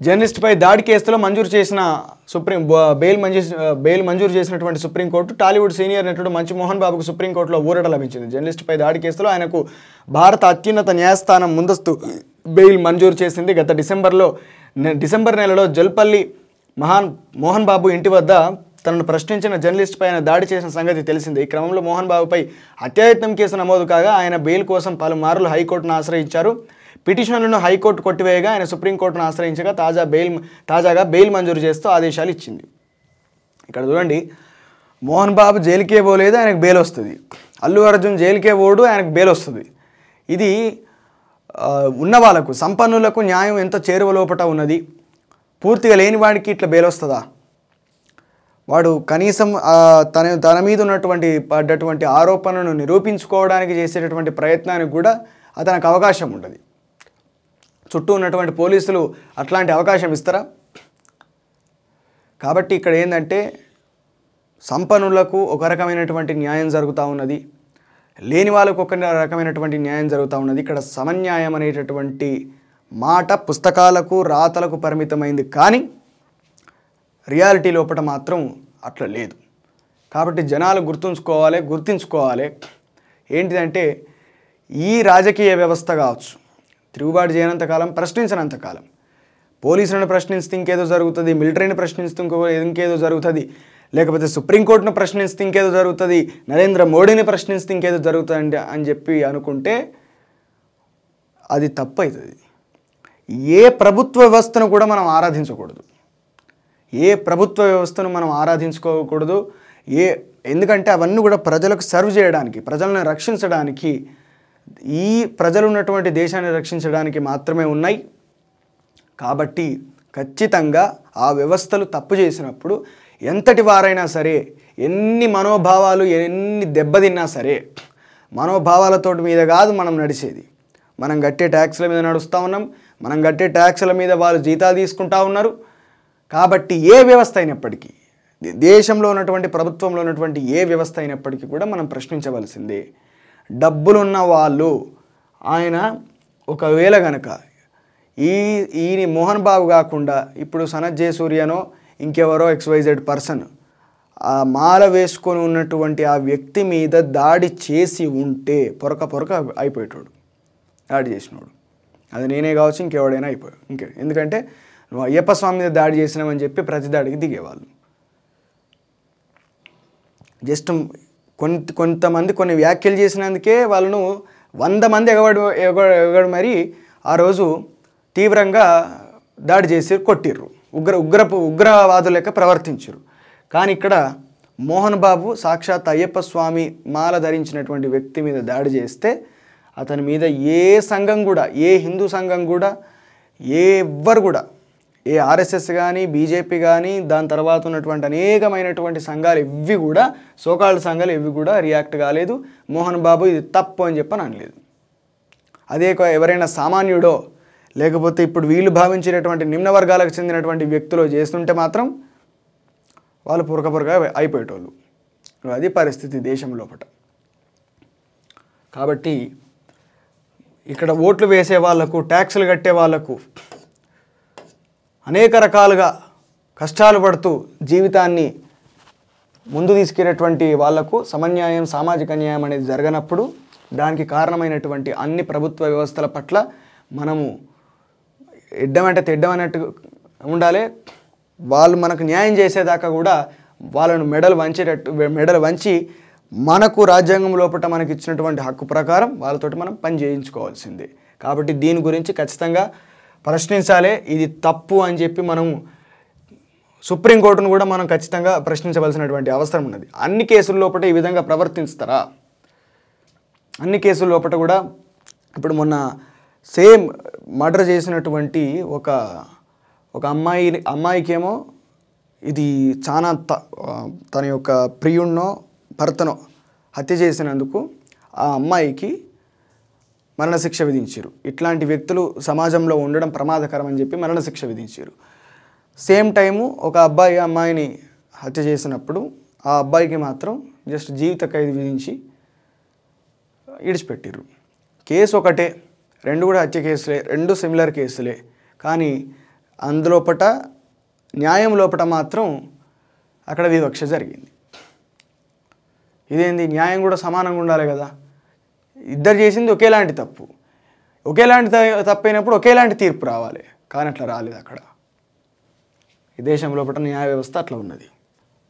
జర్నలిస్ట్పై దాడి కేసులో మంజూరు చేసిన బెయిల్ మంజూరు చేసినటువంటి సుప్రీంకోర్టు టాలీవుడ్ సీనియర్ నటుడు మంచు మోహన్ బాబుకు సుప్రీంకోర్టులో ఊరట లభించింది. జర్నలిస్ట్పై దాడి కేసులో ఆయనకు భారత అత్యున్నత న్యాయస్థానం ముందస్తు బెయిల్ మంజూరు చేసింది. గత డిసెంబర్ నెలలో జల్పల్లి మోహన్ బాబు ఇంటి వద్ద తనను ప్రశ్నించిన జర్నలిస్ట్పై ఆయన దాడి చేసిన సంగతి తెలిసిందే. ఈ క్రమంలో మోహన్ బాబుపై హత్యాయత్నం కేసు నమోదు కాగా ఆయన బెయిల్ కోసం పలుమార్లు హైకోర్టును ఆశ్రయించారు. పిటిషన్లను హైకోర్టు కొట్టివేయగా ఆయన సుప్రీంకోర్టును ఆశ్రయించగా తాజాగా బెయిల్ మంజూరు చేస్తూ ఆదేశాలు ఇచ్చింది. ఇక్కడ చూడండి, మోహన్ బాబు జైలుకే పోలేదు, ఆయనకు బెయిల్ వస్తుంది. అల్లు అర్జున్ జైలుకే పోడు, ఆయనకు బెయిల్ వస్తుంది. ఇది ఉన్న వాళ్ళకు, సంపన్నులకు న్యాయం ఎంత చేరువ లోపట ఉన్నది. పూర్తిగా లేని వాడికి ఇట్లా బెయిల్ వస్తుందా? వాడు కనీసం తన మీద పడ్డటువంటి ఆరోపణను నిరూపించుకోవడానికి చేసేటటువంటి ప్రయత్నానికి కూడా అతనికి అవకాశం ఉండదు. చుట్టూ ఉన్నటువంటి పోలీసులు అట్లాంటి అవకాశం ఇస్తారా? కాబట్టి ఇక్కడ ఏంటంటే సంపన్నులకు ఒక రకమైనటువంటి న్యాయం జరుగుతూ ఉన్నది, లేని వాళ్ళకు ఒక రకమైనటువంటి న్యాయం జరుగుతూ ఉన్నది. ఇక్కడ సమన్యాయం అనేటటువంటి మాట పుస్తకాలకు రాతలకు పరిమితమైంది, కానీ రియాలిటీ లోపల మాత్రం అట్లా లేదు. కాబట్టి జనాలు గుర్తుంచుకోవాలి ఏంటిదంటే ఈ రాజకీయ వ్యవస్థ కావచ్చు, తిరుగుబాటు చేయనంతకాలం, ప్రశ్నించినంతకాలం, పోలీసులను ప్రశ్నిస్తే ఇంకేదో జరుగుతుంది, మిలిటరీని ప్రశ్నిస్తే ఇంకేదో జరుగుతుంది, లేకపోతే సుప్రీంకోర్టును ప్రశ్నిస్తే ఇంకేదో జరుగుతుంది, నరేంద్ర మోడీని ప్రశ్నిస్తే ఇంకేదో జరుగుతుంది అని చెప్పి అనుకుంటే అది తప్పు అవుతుంది. ఏ ప్రభుత్వ వ్యవస్థను కూడా మనం ఆరాధించకూడదు, ఎందుకంటే అవన్నీ కూడా ప్రజలకు సర్వ్ చేయడానికి, ప్రజలను రక్షించడానికి, ఈ ప్రజలు ఉన్నటువంటి దేశాన్ని రక్షించడానికి మాత్రమే ఉన్నాయి. కాబట్టి ఖచ్చితంగా ఆ వ్యవస్థలు తప్పు చేసినప్పుడు ఎంతటి వారైనా సరే, ఎన్ని మనోభావాలు ఎన్ని దెబ్బతిన్నా సరే, మనోభావాలతో మీద కాదు మనం నడిచేది. మనం కట్టే ట్యాక్స్ల మీద నడుస్తూ ఉన్నాం, మనం కట్టే ట్యాక్స్ల మీద వాళ్ళు జీతాలు తీసుకుంటూ ఉన్నారు. కాబట్టి ఏ వ్యవస్థ అయినప్పటికీ, దేశంలో ఉన్నటువంటి ప్రభుత్వంలో ఉన్నటువంటి ఏ వ్యవస్థ అయినప్పటికీ కూడా మనం ప్రశ్నించవలసిందే. డబ్బులున్న వాళ్ళు, ఆయన ఒకవేళ గనక ఈయన మోహన్ బాబు కాకుండా ఇప్పుడు సనత్ జయసూర్యనో ఇంకెవరో XYZ పర్సన్ ఆ మాల వేసుకొని ఉన్నటువంటి ఆ వ్యక్తి మీద దాడి చేసి ఉంటే పొరక అయిపోయేటోడు, దాడి చేసినోడు. అది నేనే కావచ్చు, ఇంకెవడైనా అయిపోయాడు. ఎందుకంటే నువ్వు అయ్యప్ప స్వామి మీద దాడి చేసినామని చెప్పి ప్రతి దాడికి దిగేవాళ్ళు. జస్ట్ కొంతమంది కొన్ని వ్యాఖ్యలు చేసినందుకే వాళ్ళను 100 మంది ఎగబడి మరి ఆ రోజు తీవ్రంగా దాడి చేసి కొట్టిర్రు, ఉగ్రవాదుల లెక్క ప్రవర్తించారు. కానీ ఇక్కడ మోహన్ బాబు సాక్షాత్ అయ్యప్ప స్వామి మాల ధరించినటువంటి వ్యక్తి మీద దాడి చేస్తే అతని మీద ఏ సంఘం కూడా, ఏ హిందూ సంఘం కూడా, ఎవ్వరు కూడా, ఏ RSS కానీ, బీజేపీ కానీ, దాని తర్వాత ఉన్నటువంటి అనేకమైనటువంటి సంఘాలు ఇవి కూడా, సోకాల్డ్ సంఘాలు ఇవి కూడా రియాక్ట్ కాలేదు. మోహన్ బాబు ఇది తప్పు అని చెప్పని అనలేదు. అదే ఎవరైనా సామాన్యుడో లేకపోతే ఇప్పుడు వీళ్ళు భావించేటటువంటి నిమ్న వర్గాలకు చెందినటువంటి వ్యక్తులు చేస్తుంటే మాత్రం వాళ్ళు పొరక అయిపోయేటోళ్ళు. అది పరిస్థితి దేశం లోపల. కాబట్టి ఇక్కడ ఓట్లు వేసే వాళ్లకు, ట్యాక్సులు కట్టే వాళ్లకు, అనేక రకాలుగా కష్టాలు పడుతూ జీవితాన్ని ముందు తీసుకెళ్ళేటువంటి వాళ్లకు సమన్యాయం, సామాజిక న్యాయం అనేది జరగనప్పుడు దానికి కారణమైనటువంటి అన్ని ప్రభుత్వ వ్యవస్థల పట్ల మనము ఎడ్డమంటే తెడ్డమన్నట్టు ఉండాలి. వాళ్ళు మనకు న్యాయం చేసేదాకా కూడా వాళ్ళను మెడలు వంచి మనకు రాజ్యాంగం లోపల మనకి ఇచ్చినటువంటి హక్కు ప్రకారం వాళ్ళతోటి మనం పని చేయించుకోవాల్సిందే. కాబట్టి దీని గురించి ఖచ్చితంగా ప్రశ్నించాలి. ఇది తప్పు అని చెప్పి మనం సుప్రీంకోర్టును కూడా మనం ఖచ్చితంగా ప్రశ్నించవలసినటువంటి అవసరం ఉన్నది. అన్ని కేసుల లోపల ఈ విధంగా ప్రవర్తిస్తారా? అన్ని కేసుల లోపల కూడా ఇప్పుడు మొన్న సేమ్ మర్డర్ చేసినటువంటి ఒక అమ్మాయికేమో ఇది చాలా తన యొక్క ప్రియుణ్ణో భర్తనో హత్య చేసినందుకు ఆ అమ్మాయికి మరణశిక్ష విధించారు. ఇట్లాంటి వ్యక్తులు సమాజంలో ఉండడం ప్రమాదకరం అని చెప్పి మరణశిక్ష విధించారు. సేమ్ టైము ఒక అమ్మాయిని హత్య చేసినప్పుడు ఆ అబ్బాయికి మాత్రం జస్ట్ జీవిత ఖైదు విధించి అందులోపట న్యాయం లోపట మాత్రం అక్కడ వివక్ష జరిగింది. ఇదేంది, న్యాయం కూడా సమానంగా ఉండాలి కదా, ఇద్దరు చేసింది ఒకేలాంటి తప్పు, ఒకేలాంటి తప్పు అయినప్పుడు ఒకేలాంటి తీర్పు రావాలి, కానీ అట్లా రాలేదు. అక్కడ ఈ దేశం లోపల న్యాయ వ్యవస్థ అట్లా ఉన్నది.